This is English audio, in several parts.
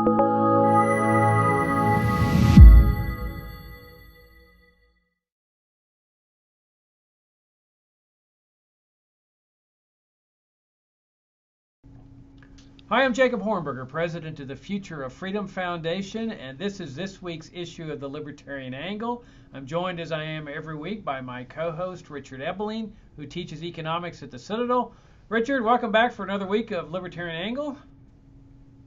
Hi, I'm Jacob Hornberger, president of the Future of Freedom Foundation, and this is this week's issue of the Libertarian Angle. I'm joined, as I am every week, by my co-host, Richard Ebeling, who teaches economics at the Citadel. Richard, welcome back for another week of Libertarian Angle.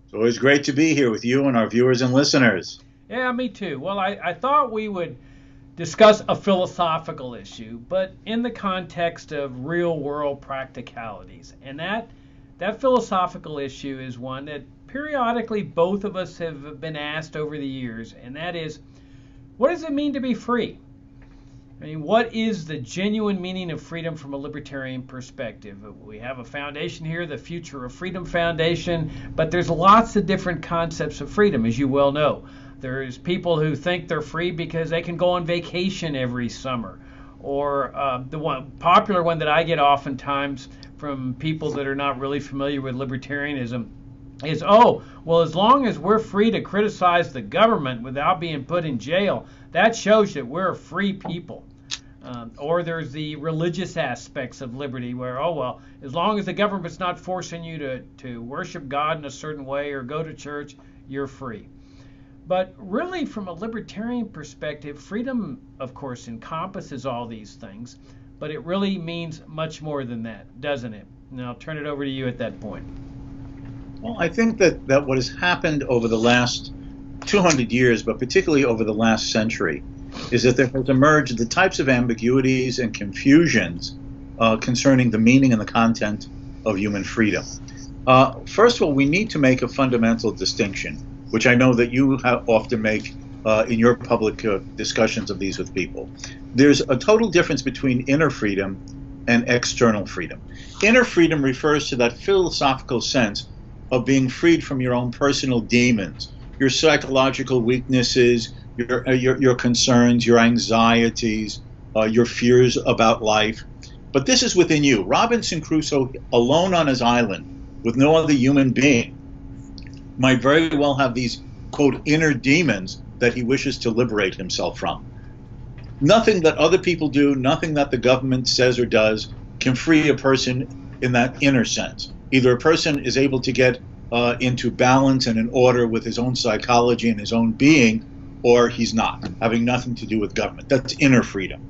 It's always great to be here with you and our viewers and listeners. Yeah, me too. Well, I thought we would discuss a philosophical issue, but in the context of real-world practicalities, and that philosophical issue is one that periodically both of us have been asked over the years, and that is, what does it mean to be free? I mean, what is the genuine meaning of freedom from a libertarian perspective? We have a foundation here, the Future of Freedom Foundation, but there's lots of different concepts of freedom, as you well know. There's people who think they're free because they can go on vacation every summer, or the popular one that I get oftentimes from people that are not really familiar with libertarianism is, oh, well, as long as we're free to criticize the government without being put in jail, that shows that we're free people. Or there's the religious aspects of liberty where, oh, well, as long as the government's not forcing you to worship God in a certain way or go to church, you're free. But really, from a libertarian perspective, freedom, of course, encompasses all these things. But it really means much more than that, doesn't it? And I'll turn it over to you at that point. Well, I think that what has happened over the last 200 years, but particularly over the last century, is that there has emerged the types of ambiguities and confusions concerning the meaning and the content of human freedom. First of all, we need to make a fundamental distinction, which I know that you often make in your public discussions of these with people. There's a total difference between inner freedom and external freedom. Inner freedom refers to that philosophical sense of being freed from your own personal demons, your psychological weaknesses, your concerns, your anxieties, your fears about life. But this is within you. Robinson Crusoe, alone on his island, with no other human being, might very well have these, quote, inner demons that he wishes to liberate himself from. Nothing that other people do, nothing that the government says or does can free a person in that inner sense. Either a person is able to get into balance and in order with his own psychology and his own being, or he's not, having nothing to do with government. That's inner freedom.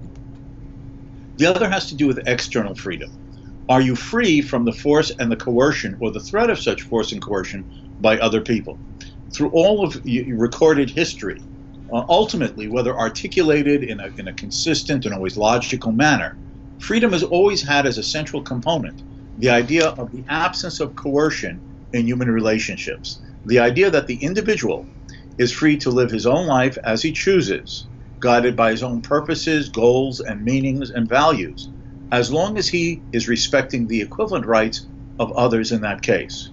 The other has to do with external freedom. Are you free from the force and the coercion or the threat of such force and coercion by other people? Through all of recorded history, ultimately, whether articulated in a consistent and always logical manner, freedom has always had as a central component the idea of the absence of coercion in human relationships, the idea that the individual is free to live his own life as he chooses, guided by his own purposes, goals, and meanings and values, as long as he is respecting the equivalent rights of others in that case.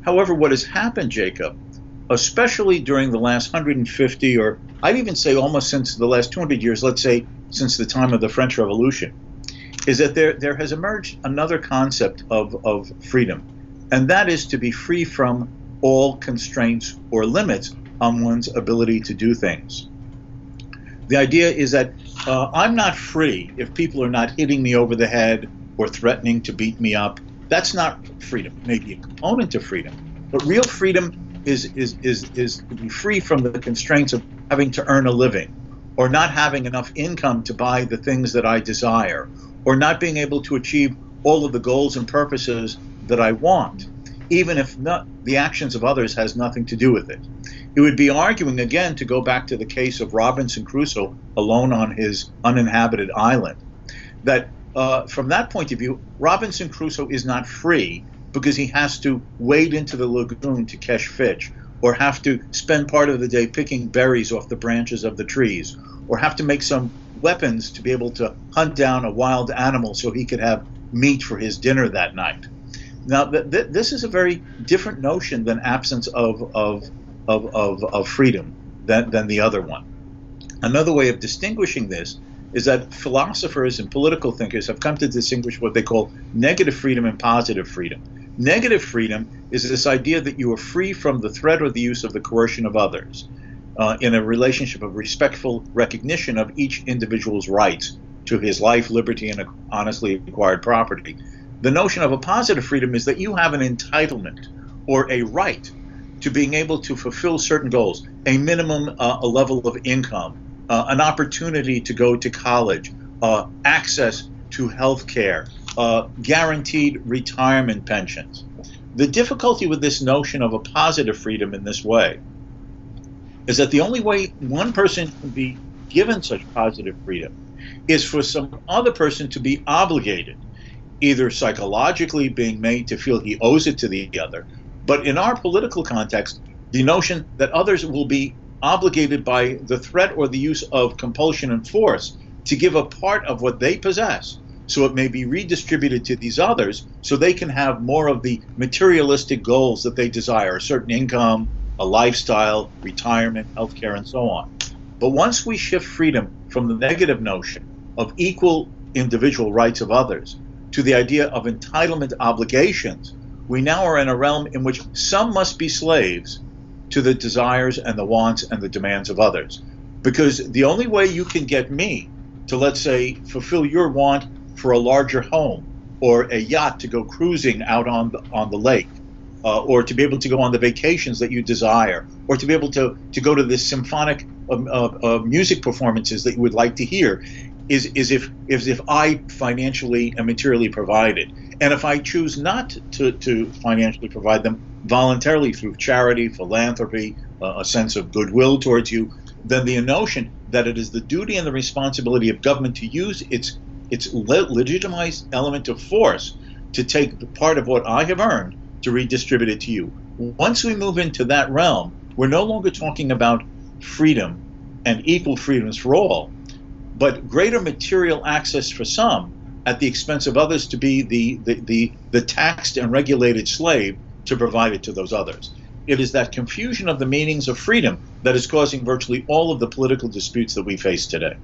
However, what has happened, Jacob, especially during the last 150, or I'd even say almost since the last 200 years, let's say since the time of the French Revolution, is that there has emerged another concept of freedom, and that is to be free from all constraints or limits on one's ability to do things. The idea is that I'm not free if people are not hitting me over the head or threatening to beat me up. That's not freedom. It may be a component of freedom, but real freedom is to be free from the constraints of having to earn a living, or not having enough income to buy the things that I desire, or not being able to achieve all of the goals and purposes that I want, even if the actions of others has nothing to do with it. It would be arguing, again, to go back to the case of Robinson Crusoe alone on his uninhabited island, that from that point of view, Robinson Crusoe is not free because he has to wade into the lagoon to catch fish, or have to spend part of the day picking berries off the branches of the trees, or have to make some weapons to be able to hunt down a wild animal so he could have meat for his dinner that night. Now, this is a very different notion than absence of freedom than the other one. Another way of distinguishing this is that philosophers and political thinkers have come to distinguish what they call negative freedom and positive freedom. Negative freedom is this idea that you are free from the threat or the use of the coercion of others in a relationship of respectful recognition of each individual's rights to his life, liberty, and honestly acquired property. The notion of a positive freedom is that you have an entitlement or a right to being able to fulfill certain goals, a minimum a level of income, an opportunity to go to college, access to health care, guaranteed retirement pensions. The difficulty with this notion of a positive freedom in this way is that the only way one person can be given such positive freedom is for some other person to be obligated, either psychologically being made to feel he owes it to the other, but in our political context, the notion that others will be obligated by the threat or the use of compulsion and force to give a part of what they possess so it may be redistributed to these others so they can have more of the materialistic goals that they desire, a certain income, a lifestyle, retirement, healthcare, and so on. But once we shift freedom from the negative notion of equal individual rights of others to the idea of entitlement obligations, we now are in a realm in which some must be slaves to the desires and the wants and the demands of others. Because the only way you can get me to, let's say, fulfill your want for a larger home or a yacht to go cruising out on the lake, or to be able to go on the vacations that you desire, or to be able to go to the symphonic music performances that you would like to hear, is if I financially and materially provided. And if I choose not to financially provide them voluntarily through charity, philanthropy, a sense of goodwill towards you, then the notion that it is the duty and the responsibility of government to use its legitimized element of force to take the part of what I have earned to redistribute it to you. Once we move into that realm, we're no longer talking about freedom and equal freedoms for all, but greater material access for some at the expense of others to be the taxed and regulated slave to provide it to those others. It is that confusion of the meanings of freedom that is causing virtually all of the political disputes that we face today.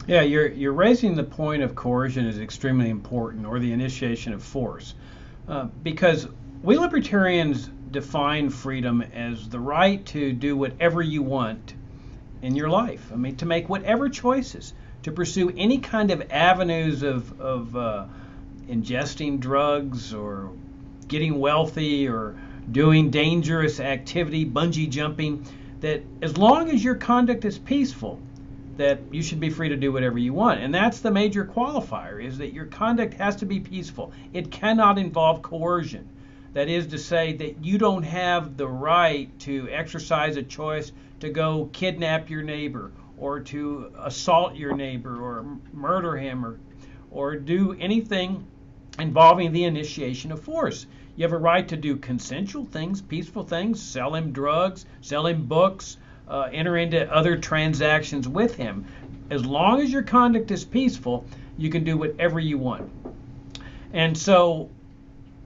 Yeah, you're raising the point of coercion is extremely important, or the initiation of force, because we libertarians define freedom as the right to do whatever you want in your life. I mean, to make whatever choices, to pursue any kind of avenues of ingesting drugs or getting wealthy or doing dangerous activity, bungee jumping, that as long as your conduct is peaceful, that you should be free to do whatever you want. And that's the major qualifier, is that your conduct has to be peaceful. It cannot involve coercion. That is to say that you don't have the right to exercise a choice to go kidnap your neighbor or to assault your neighbor or murder him or do anything involving the initiation of force. You have a right to do consensual things, peaceful things, sell him drugs, sell him books, enter into other transactions with him. As long as your conduct is peaceful, you can do whatever you want. And so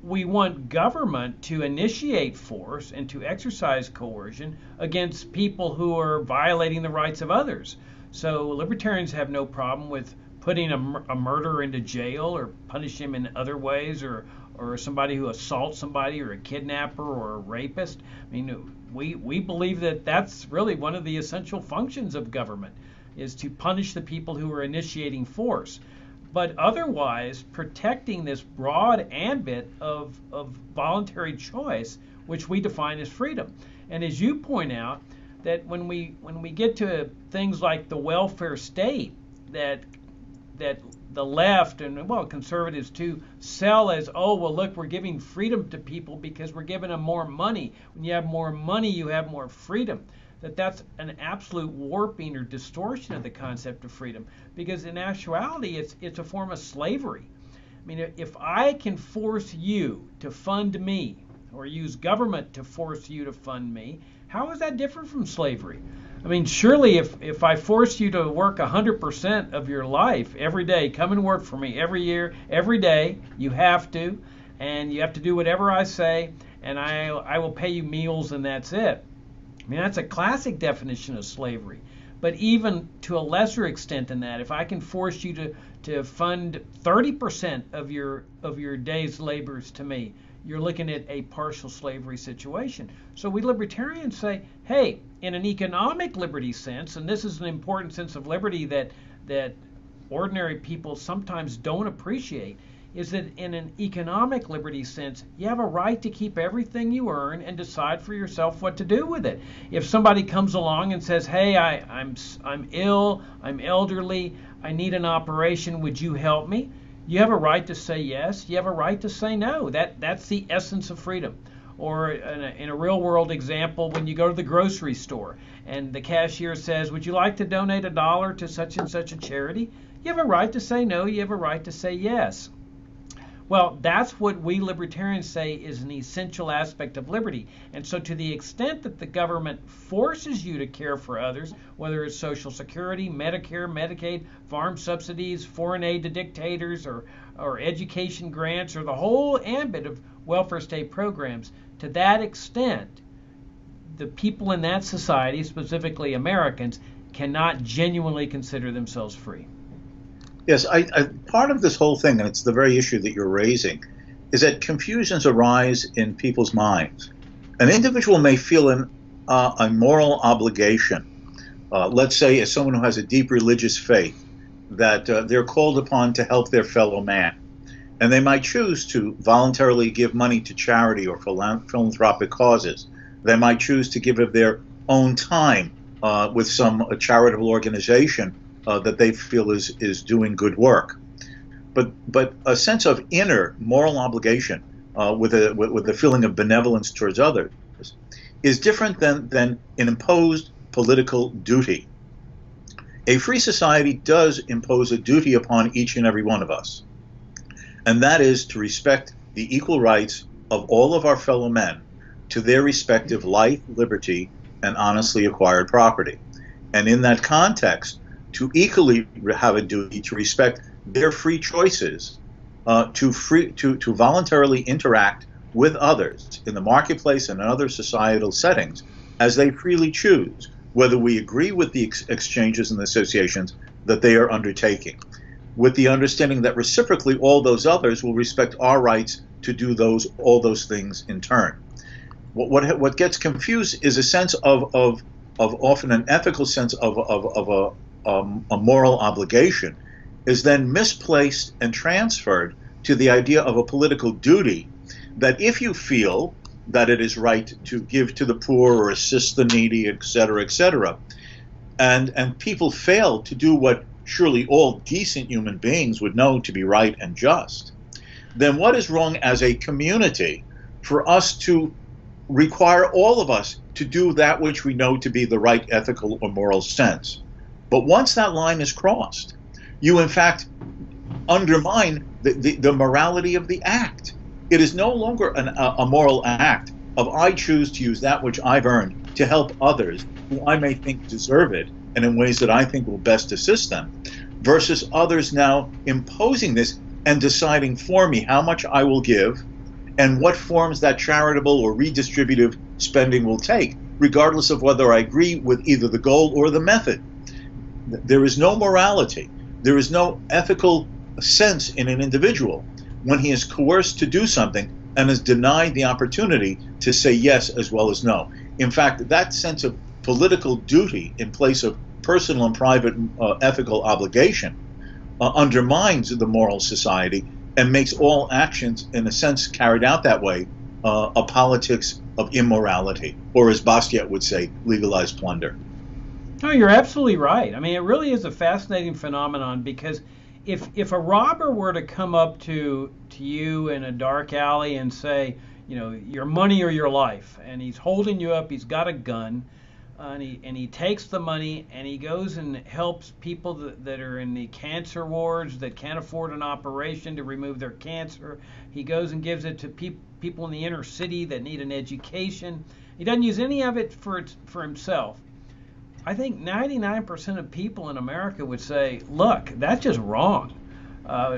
we want government to initiate force and to exercise coercion against people who are violating the rights of others. So libertarians have no problem with putting a murderer into jail or punish him in other ways, or somebody who assaults somebody, or a kidnapper or a rapist. I mean, we believe that that's really one of the essential functions of government, is to punish the people who are initiating force. But otherwise, protecting this broad ambit of voluntary choice, which we define as freedom. And as you point out, that when we get to things like the welfare state, that the left and, well, conservatives too, sell as, oh, well, look, we're giving freedom to people because we're giving them more money. When you have more money, you have more freedom. That's an absolute warping or distortion of the concept of freedom, because in actuality, it's a form of slavery. I mean, if I can force you to fund me, or use government to force you to fund me, how is that different from slavery? I mean, surely if I force you to work 100% of your life every day, come and work for me every year, every day, you have to, and you have to do whatever I say, and I will pay you meals and that's it. I mean, that's a classic definition of slavery. But even to a lesser extent than that, if I can force you to fund 30% of your day's labors to me, you're looking at a partial slavery situation. So we libertarians say, hey, in an economic liberty sense, and this is an important sense of liberty that ordinary people sometimes don't appreciate, is that in an economic liberty sense, you have a right to keep everything you earn and decide for yourself what to do with it. If somebody comes along and says, hey, I'm ill, I'm elderly, I need an operation, would you help me? You have a right to say yes. You have a right to say no. That's the essence of freedom. Or in a real world example, when you go to the grocery store and the cashier says, would you like to donate $1 to such and such a charity? You have a right to say no. You have a right to say yes. Well, that's what we libertarians say is an essential aspect of liberty. And so to the extent that the government forces you to care for others, whether it's Social Security, Medicare, Medicaid, farm subsidies, foreign aid to dictators, or education grants, or the whole ambit of welfare state programs, to that extent, the people in that society, specifically Americans, cannot genuinely consider themselves free. Yes, part of this whole thing, and it's the very issue that you're raising, is that confusions arise in people's minds. An individual may feel a moral obligation, let's say as someone who has a deep religious faith, that they're called upon to help their fellow man. And they might choose to voluntarily give money to charity or philanthropic causes. They might choose to give of their own time with some charitable organization that they feel is doing good work, but a sense of inner moral obligation with a feeling of benevolence towards others is different than an imposed political duty. A free society does impose a duty upon each and every one of us, and that is to respect the equal rights of all of our fellow men to their respective life, liberty, and honestly acquired property. And in that context, to equally have a duty to respect their free choices, to voluntarily interact with others in the marketplace and in other societal settings as they freely choose, whether we agree with the exchanges and the associations that they are undertaking, with the understanding that reciprocally all those others will respect our rights to do all those things in turn. What gets confused is a sense of often an ethical sense of a moral obligation is then misplaced and transferred to the idea of a political duty, that if you feel that it is right to give to the poor or assist the needy, etc., and people fail to do what surely all decent human beings would know to be right and just, then what is wrong as a community for us to require all of us to do that which we know to be the right ethical or moral sense? But once that line is crossed, you in fact undermine the morality of the act. It is no longer a moral act of I choose to use that which I've earned to help others who I may think deserve it and in ways that I think will best assist them, versus others now imposing this and deciding for me how much I will give and what forms that charitable or redistributive spending will take, regardless of whether I agree with either the goal or the method. There is no morality. There is no ethical sense in an individual when he is coerced to do something and is denied the opportunity to say yes as well as no. In fact, that sense of political duty in place of personal and private ethical obligation undermines the moral society and makes all actions, in a sense, carried out that way, a politics of immorality, or as Bastiat would say, legalized plunder. No, you're absolutely right. I mean, it really is a fascinating phenomenon, because if a robber were to come up to you in a dark alley and say, you know, your money or your life, and he's holding you up, he's got a gun, and he takes the money and he goes and helps people that are in the cancer wards that can't afford an operation to remove their cancer. He goes and gives it to people in the inner city that need an education. He doesn't use any of it for himself. I think 99% of people in America would say, look, that's just wrong.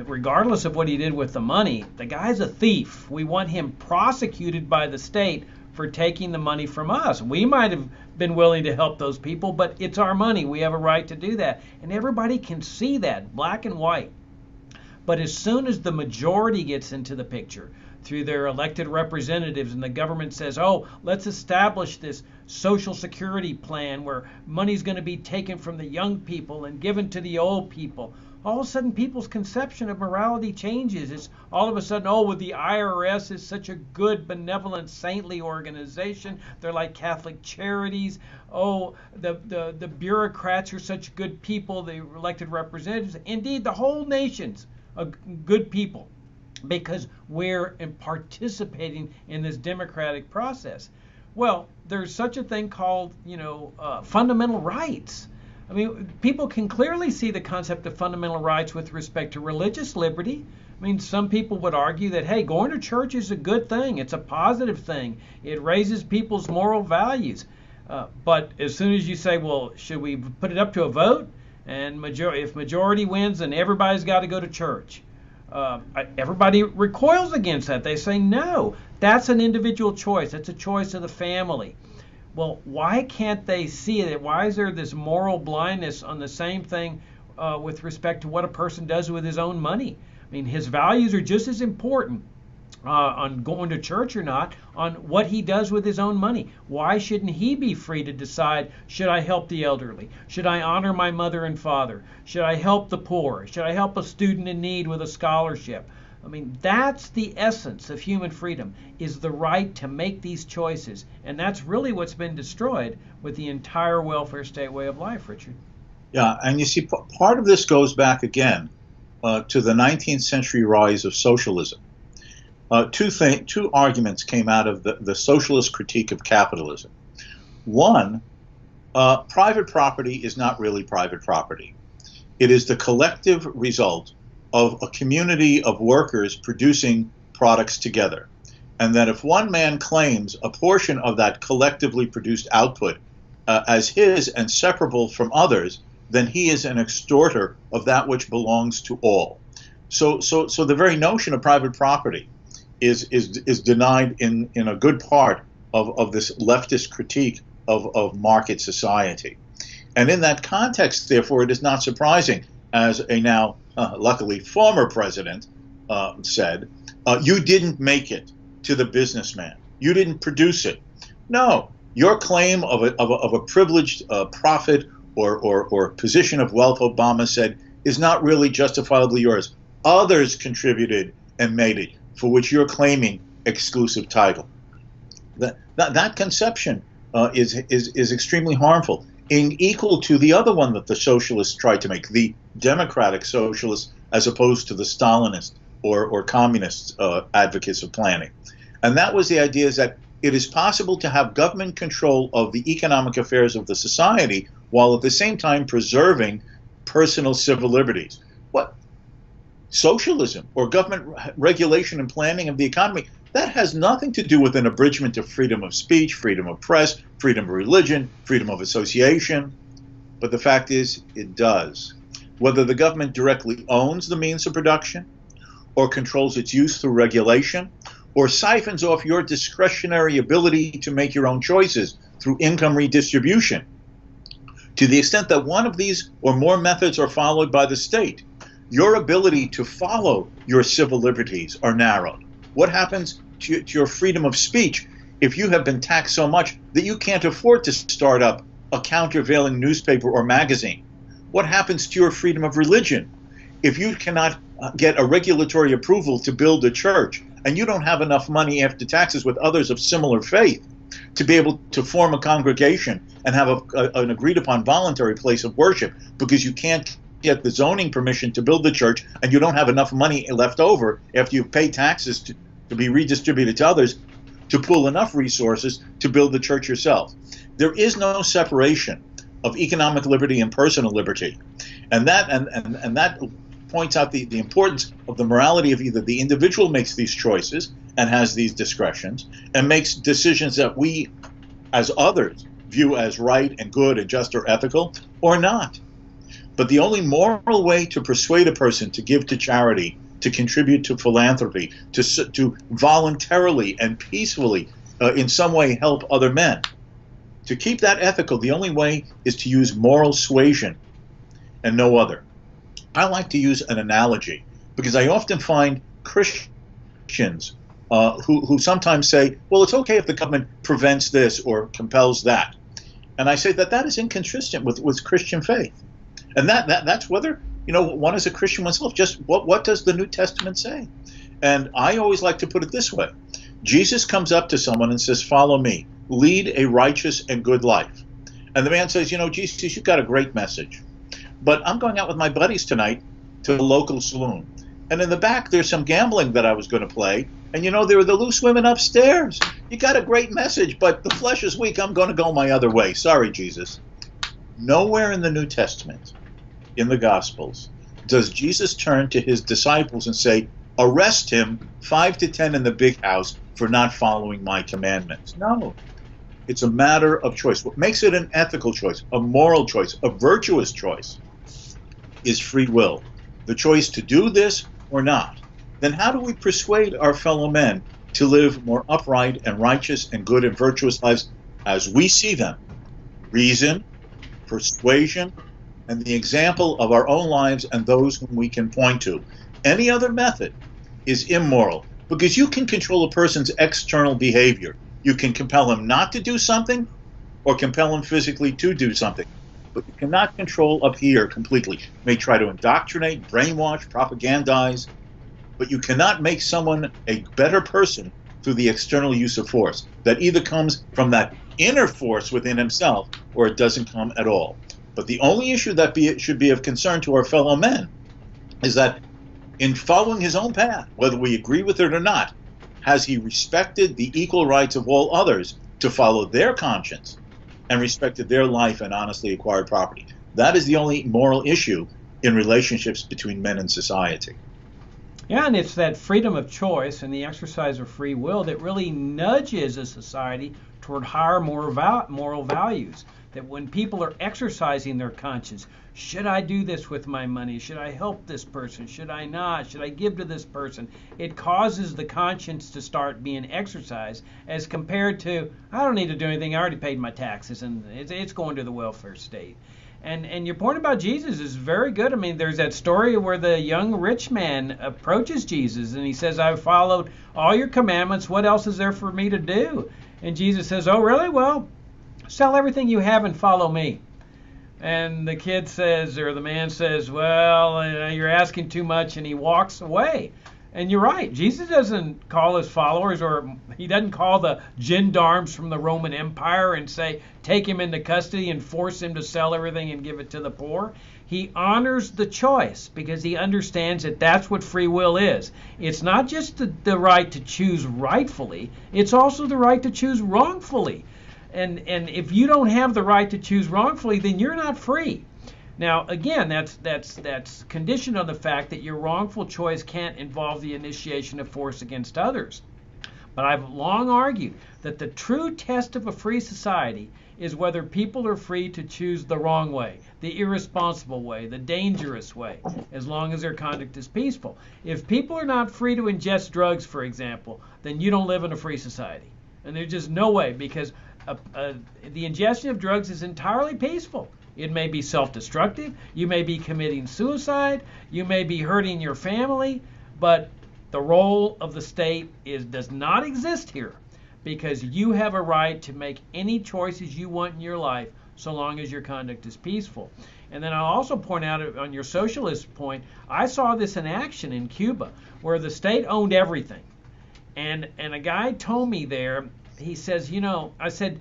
Regardless of what he did with the money, the guy's a thief. We want him prosecuted by the state for taking the money from us. We might have been willing to help those people, but it's our money. We have a right to do that. And everybody can see that, black and white. But as soon as the majority gets into the picture through their elected representatives and the government says, oh, let's establish this social security plan where money's going to be taken from the young people and given to the old people, all of a sudden people's conception of morality changes. It's all of a sudden, oh, well, the IRS is such a good, benevolent, saintly organization. They're like Catholic charities. Oh, the bureaucrats are such good people, the elected representatives. Indeed, the whole nation's a good people because we're participating in this democratic process. Well, there's such a thing called, fundamental rights. I mean, people can clearly see the concept of fundamental rights with respect to religious liberty. I mean, some people would argue that, hey, going to church is a good thing. It's a positive thing. It raises people's moral values. But as soon as you say, well, should we put it up to a vote? And if majority wins, then everybody's got to go to church. Everybody recoils against that. They say, no, that's an individual choice. That's a choice of the family. Well, why can't they see it? Why is there this moral blindness on the same thing with respect to what a person does with his own money? I mean, his values are just as important on going to church or not, on what he does with his own money. Why shouldn't he be free to decide, should I help the elderly? Should I honor my mother and father? Should I help the poor? Should I help a student in need with a scholarship? I mean, that's the essence of human freedom, is the right to make these choices. And that's really what's been destroyed with the entire welfare state way of life, Richard. Yeah, and you see, part of this goes back again to the 19th century rise of socialism. Two arguments came out of the socialist critique of capitalism. One, private property is not really private property. It is the collective result of a community of workers producing products together. And that if one man claims a portion of that collectively produced output as his and separable from others, then he is an extorter of that which belongs to all. So the very notion of private property is denied in a good part of this leftist critique of market society. And in that context, therefore, it is not surprising, as a now luckily former president said, you didn't make it to the businessman. You didn't produce it. No, your claim of a privileged profit or position of wealth, Obama said, is not really justifiably yours. Others contributed and made it, for which you're claiming exclusive title. That conception is extremely harmful, in equal to the other one that the socialists tried to make, the democratic socialists, as opposed to the Stalinist or communist advocates of planning. And that was the idea is that it is possible to have government control of the economic affairs of the society while at the same time preserving personal civil liberties. What? Socialism or government regulation and planning of the economy, that has nothing to do with an abridgment of freedom of speech, freedom of press, freedom of religion, freedom of association. But the fact is, it does. Whether the government directly owns the means of production, or controls its use through regulation, or siphons off your discretionary ability to make your own choices through income redistribution. To the extent that one of these or more methods are followed by the state, your ability to follow your civil liberties are narrowed. What happens to your freedom of speech if you have been taxed so much that you can't afford to start up a countervailing newspaper or magazine? What happens to your freedom of religion if you cannot get a regulatory approval to build a church and you don't have enough money after taxes with others of similar faith to be able to form a congregation and have an agreed upon voluntary place of worship because you can't get the zoning permission to build the church and you don't have enough money left over after you've paid taxes to be redistributed to others to pool enough resources to build the church yourself? There is no separation of economic liberty and personal liberty. And that points out the importance of the morality of either the individual makes these choices and has these discretions and makes decisions that we as others view as right and good and just or ethical, or not. But the only moral way to persuade a person to give to charity, to contribute to philanthropy, to voluntarily and peacefully in some way help other men, to keep that ethical, the only way is to use moral suasion and no other. I like to use an analogy Because I often find Christians who sometimes say, well, it's okay if the government prevents this or compels that. And I say that is inconsistent with Christian faith. And that's whether, one is a Christian oneself. Just what does the New Testament say? And I always like to put it this way. Jesus comes up to someone and says, follow me. Lead a righteous and good life. And the man says, Jesus, you've got a great message. But I'm going out with my buddies tonight to the local saloon. And in the back, there's some gambling that I was going to play. And there were the loose women upstairs. You got a great message, but the flesh is weak. I'm going to go my other way. Sorry, Jesus. Nowhere in the New Testament, in the Gospels, does Jesus turn to his disciples and say, arrest him, 5 to 10 in the big house, for not following my commandments. No. It's a matter of choice. What makes it an ethical choice, a moral choice, a virtuous choice, is free will. The choice to do this or not. Then how do we persuade our fellow men to live more upright and righteous and good and virtuous lives as we see them? Reason, persuasion, and the example of our own lives and those whom we can point to. Any other method is immoral, because you can control a person's external behavior. You can compel him not to do something or compel him physically to do something. But you cannot control up here completely. You may try to indoctrinate, brainwash, propagandize, but you cannot make someone a better person through the external use of force. That either comes from that inner force within himself or it doesn't come at all. But the only issue that should be of concern to our fellow men is that in following his own path, whether we agree with it or not, has he respected the equal rights of all others to follow their conscience and respected their life and honestly acquired property? That is the only moral issue in relationships between men and society. Yeah, and it's that freedom of choice and the exercise of free will that really nudges a society toward higher moral values. That when people are exercising their conscience, should I do this with my money? Should I help this person? Should I not? Should I give to this person? It causes the conscience to start being exercised as compared to, I don't need to do anything. I already paid my taxes and it's going to the welfare state. And your point about Jesus is very good. I mean, there's that story where the young rich man approaches Jesus and he says, I've followed all your commandments. What else is there for me to do? And Jesus says, oh, really? Well, sell everything you have and follow me. And the kid says, or the man says, well, you're asking too much, and he walks away. And you're right. Jesus doesn't call his followers, or he doesn't call the gendarmes from the Roman Empire and say, take him into custody and force him to sell everything and give it to the poor. He honors the choice because he understands that that's what free will is. It's not just the right to choose rightfully, it's also the right to choose wrongfully. And if you don't have the right to choose wrongfully, then you're not free. Now, again, that's conditioned on the fact that your wrongful choice can't involve the initiation of force against others. But I've long argued that the true test of a free society is whether people are free to choose the wrong way, the irresponsible way, the dangerous way, as long as their conduct is peaceful. If people are not free to ingest drugs, for example, then you don't live in a free society. And there's just no way, because the ingestion of drugs is entirely peaceful. It may be self-destructive, you may be committing suicide, you may be hurting your family, but the role of the state does not exist here, because you have a right to make any choices you want in your life so long as your conduct is peaceful. And then I'll also point out on your socialist point, I saw this in action in Cuba, where the state owned everything. And a guy told me there, he says, I said,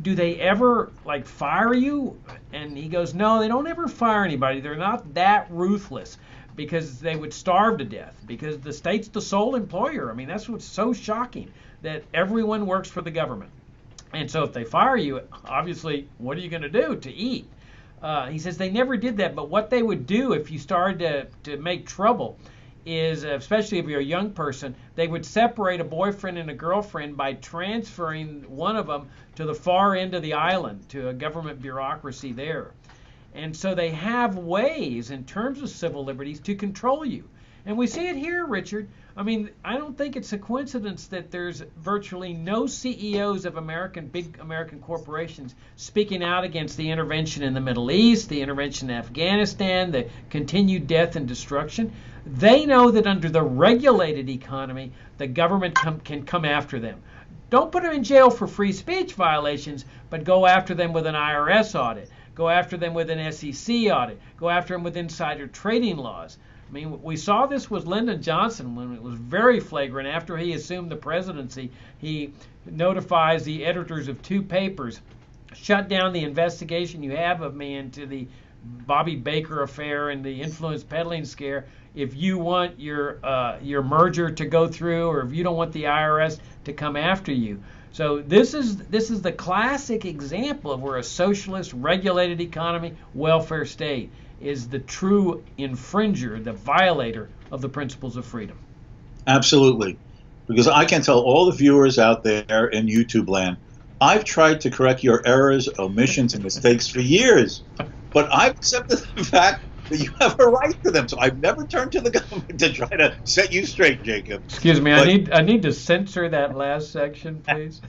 do they ever fire you? And he goes, no, they don't ever fire anybody. They're not that ruthless, because they would starve to death, because the state's the sole employer. I mean, that's what's so shocking, that everyone works for the government. And so if they fire you, obviously, what are you going to do to eat? He says they never did that, but what they would do if you started to make trouble is, especially if you're a young person, they would separate a boyfriend and a girlfriend by transferring one of them to the far end of the island, to a government bureaucracy there. And so they have ways, in terms of civil liberties, to control you. And we see it here, Richard. I mean, I don't think it's a coincidence that there's virtually no CEOs of big American corporations speaking out against the intervention in the Middle East, the intervention in Afghanistan, the continued death and destruction. They know that under the regulated economy, the government can come after them. Don't put them in jail for free speech violations, but go after them with an IRS audit. Go after them with an SEC audit. Go after them with insider trading laws. I mean, we saw this with Lyndon Johnson when it was very flagrant. After he assumed the presidency, he notifies the editors of 2 papers, shut down the investigation you have of me into the Bobby Baker affair and the influence peddling scare. If you want your merger to go through, or if you don't want the IRS to come after you. So this is the classic example of where a socialist regulated economy, welfare state, is the true infringer, the violator of the principles of freedom. Absolutely. Because I can tell all the viewers out there in YouTube land, I've tried to correct your errors, omissions, and mistakes for years, but I've accepted the fact that you have a right to them. So I've never turned to the government to try to set you straight, Jacob. Excuse me, I need to censor that last section, please.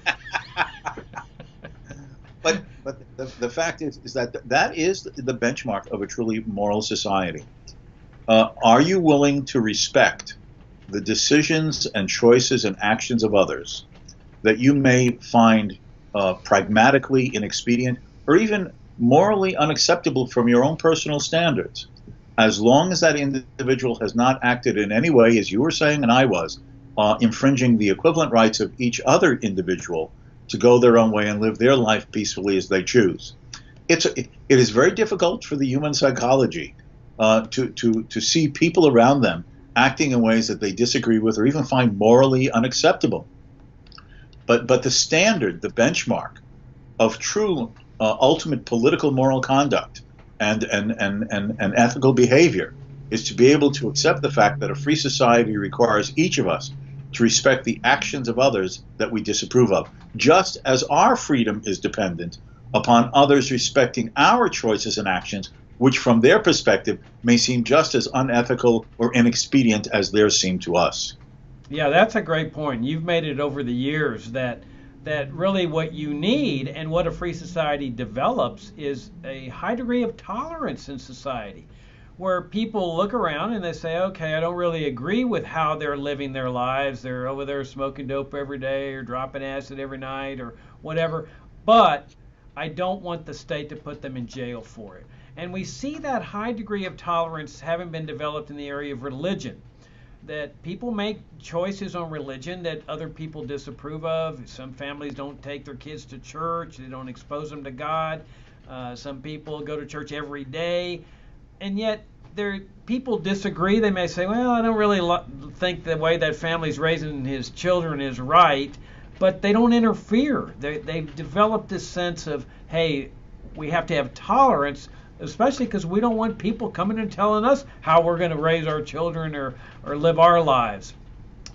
But the fact is that is the benchmark of a truly moral society. Are you willing to respect the decisions and choices and actions of others that you may find pragmatically inexpedient or even morally unacceptable from your own personal standards, as long as that individual has not acted in any way, as you were saying and I was, infringing the equivalent rights of each other individual to go their own way and live their life peacefully as they choose. It is very difficult for the human psychology to see people around them acting in ways that they disagree with or even find morally unacceptable. But the standard, the benchmark of true ultimate political moral conduct and ethical behavior is to be able to accept the fact that a free society requires each of us to respect the actions of others that we disapprove of, just as our freedom is dependent upon others respecting our choices and actions, which from their perspective may seem just as unethical or inexpedient as theirs seem to us. Yeah, that's a great point. You've made it over the years that really what you need and what a free society develops is a high degree of tolerance in society, where people look around and they say, okay, I don't really agree with how they're living their lives. They're over there smoking dope every day or dropping acid every night or whatever, but I don't want the state to put them in jail for it. And we see that high degree of tolerance having been developed in the area of religion, that people make choices on religion that other people disapprove of. Some families don't take their kids to church. They don't expose them to God. Some people go to church every day. And yet people disagree. They may say, well, I don't really think the way that family's raising his children is right, but they don't interfere. They've developed this sense of, hey, we have to have tolerance, especially because we don't want people coming and telling us how we're going to raise our children or live our lives.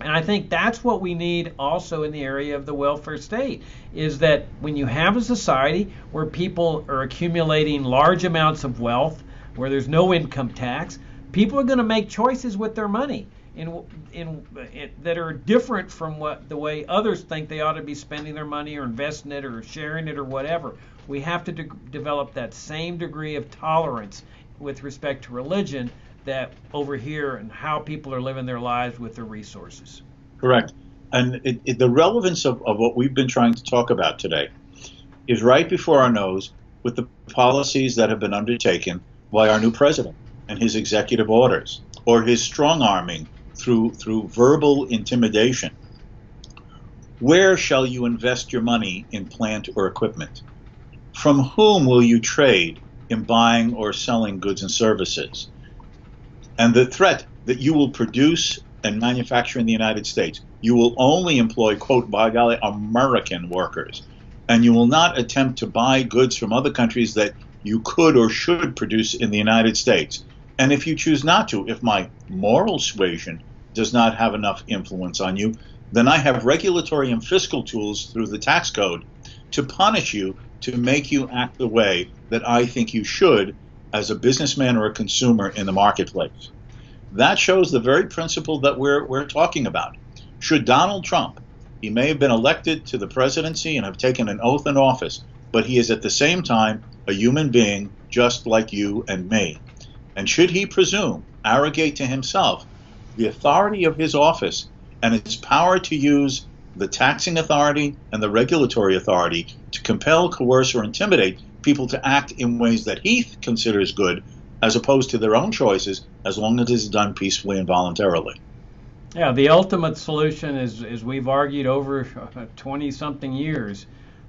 And I think that's what we need also in the area of the welfare state, is that when you have a society where people are accumulating large amounts of wealth, where there's no income tax, people are going to make choices with their money that are different from the way others think they ought to be spending their money or investing it or sharing it or whatever. We have to develop that same degree of tolerance with respect to religion that over here and how people are living their lives with their resources. Correct. And the relevance of what we've been trying to talk about today is right before our nose with the policies that have been undertaken by our new president and his executive orders, or his strong-arming through verbal intimidation. Where shall you invest your money in plant or equipment? From whom will you trade in buying or selling goods and services? And the threat that you will produce and manufacture in the United States. You will only employ, quote, by golly, American workers. And you will not attempt to buy goods from other countries that you could or should produce in the United States. And if you choose not to, if my moral suasion does not have enough influence on you, then I have regulatory and fiscal tools through the tax code to punish you, to make you act the way that I think you should as a businessman or a consumer in the marketplace. that shows the very principle that we're talking about. Should Donald Trump, he may have been elected to the presidency and have taken an oath in office, but he is at the same time a human being just like you and me. And should he presume, arrogate to himself the authority of his office and its power to use the taxing authority and the regulatory authority to compel, coerce, or intimidate people to act in ways that he considers good, as opposed to their own choices, as long as it is done peacefully and voluntarily. Yeah, the ultimate solution is, as we've argued over 20-something years,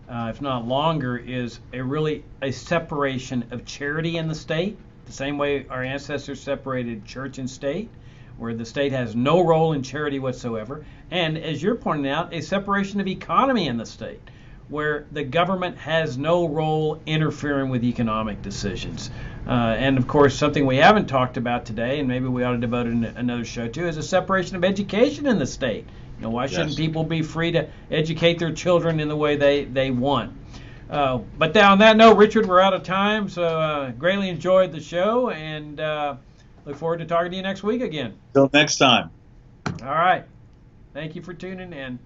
if not longer, is a separation of charity in the state, the same way our ancestors separated church and state, where the state has no role in charity whatsoever, and as you're pointing out, a separation of economy in the state, where the government has no role interfering with economic decisions. And of course, something we haven't talked about today, and maybe we ought to devote another show to, is a separation of education in the state. Why shouldn't people be free to educate their children in the way they want? But on that note, Richard, we're out of time, so greatly enjoyed the show, and look forward to talking to you next week again. Till next time. All right. Thank you for tuning in.